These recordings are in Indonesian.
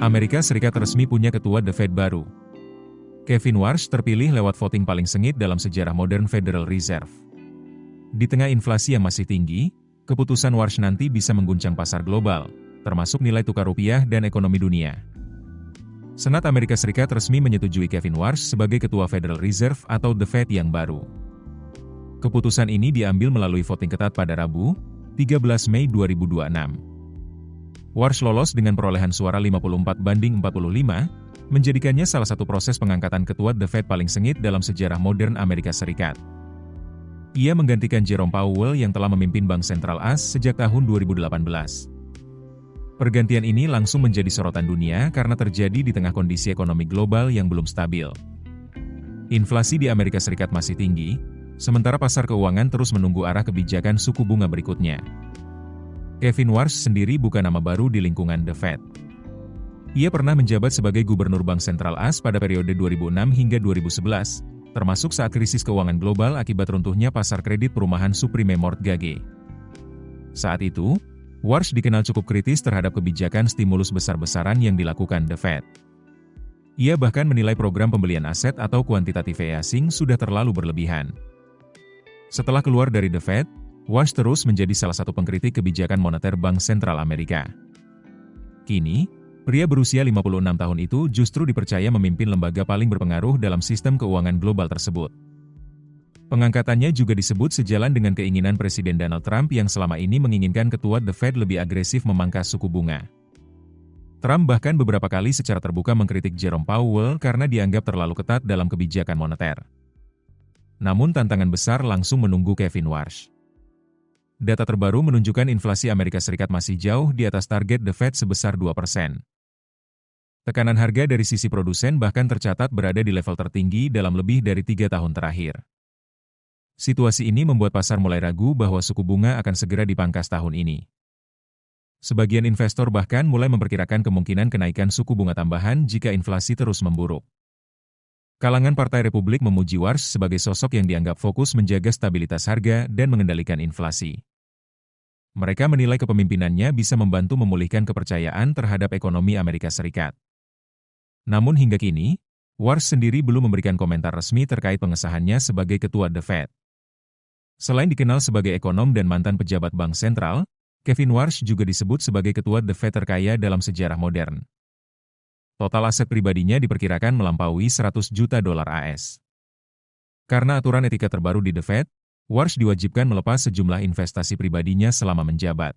Amerika Serikat resmi punya ketua The Fed baru. Kevin Warsh terpilih lewat voting paling sengit dalam sejarah modern Federal Reserve. Di tengah inflasi yang masih tinggi, keputusan Warsh nanti bisa mengguncang pasar global, termasuk nilai tukar rupiah dan ekonomi dunia. Senat Amerika Serikat resmi menyetujui Kevin Warsh sebagai ketua Federal Reserve atau The Fed yang baru. Keputusan ini diambil melalui voting ketat pada Rabu, 13 Mei 2026. Warsh lolos dengan perolehan suara 54-45, menjadikannya salah satu proses pengangkatan ketua The Fed paling sengit dalam sejarah modern Amerika Serikat. Ia menggantikan Jerome Powell yang telah memimpin Bank Sentral AS sejak tahun 2018. Pergantian ini langsung menjadi sorotan dunia karena terjadi di tengah kondisi ekonomi global yang belum stabil. Inflasi di Amerika Serikat masih tinggi, sementara pasar keuangan terus menunggu arah kebijakan suku bunga berikutnya. Kevin Warsh sendiri bukan nama baru di lingkungan The Fed. Ia pernah menjabat sebagai gubernur Bank Sentral AS pada periode 2006 hingga 2011, termasuk saat krisis keuangan global akibat runtuhnya pasar kredit perumahan subprime mortgage. Saat itu, Warsh dikenal cukup kritis terhadap kebijakan stimulus besar-besaran yang dilakukan The Fed. Ia bahkan menilai program pembelian aset atau kuantitatif easing sudah terlalu berlebihan. Setelah keluar dari The Fed, Warsh terus menjadi salah satu pengkritik kebijakan moneter Bank Sentral Amerika. Kini, pria berusia 56 tahun itu justru dipercaya memimpin lembaga paling berpengaruh dalam sistem keuangan global tersebut. Pengangkatannya juga disebut sejalan dengan keinginan Presiden Donald Trump yang selama ini menginginkan ketua The Fed lebih agresif memangkas suku bunga. Trump bahkan beberapa kali secara terbuka mengkritik Jerome Powell karena dianggap terlalu ketat dalam kebijakan moneter. Namun tantangan besar langsung menunggu Kevin Warsh. Data terbaru menunjukkan inflasi Amerika Serikat masih jauh di atas target The Fed sebesar 2%. Tekanan harga dari sisi produsen bahkan tercatat berada di level tertinggi dalam lebih dari 3 tahun terakhir. Situasi ini membuat pasar mulai ragu bahwa suku bunga akan segera dipangkas tahun ini. Sebagian investor bahkan mulai memperkirakan kemungkinan kenaikan suku bunga tambahan jika inflasi terus memburuk. Kalangan Partai Republik memuji Warsh sebagai sosok yang dianggap fokus menjaga stabilitas harga dan mengendalikan inflasi. Mereka menilai kepemimpinannya bisa membantu memulihkan kepercayaan terhadap ekonomi Amerika Serikat. Namun hingga kini, Warsh sendiri belum memberikan komentar resmi terkait pengesahannya sebagai ketua The Fed. Selain dikenal sebagai ekonom dan mantan pejabat Bank Sentral, Kevin Warsh juga disebut sebagai ketua The Fed terkaya dalam sejarah modern. Total aset pribadinya diperkirakan melampaui 100 juta dolar AS. Karena aturan etika terbaru di The Fed, Warsh diwajibkan melepas sejumlah investasi pribadinya selama menjabat.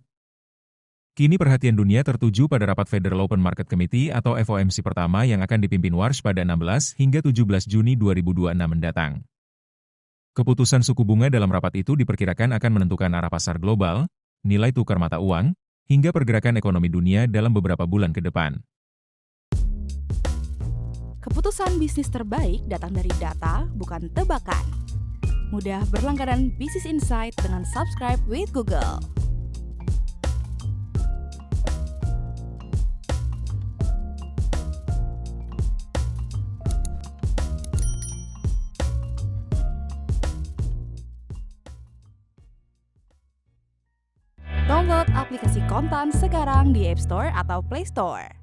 Kini perhatian dunia tertuju pada rapat Federal Open Market Committee atau FOMC pertama yang akan dipimpin Warsh pada 16 hingga 17 Juni 2026 mendatang. Keputusan suku bunga dalam rapat itu diperkirakan akan menentukan arah pasar global, nilai tukar mata uang, hingga pergerakan ekonomi dunia dalam beberapa bulan ke depan. Keputusan bisnis terbaik datang dari data, bukan tebakan. Mudah berlangganan Business Insight dengan subscribe with Google. Download aplikasi Kontan sekarang di App Store atau Play Store.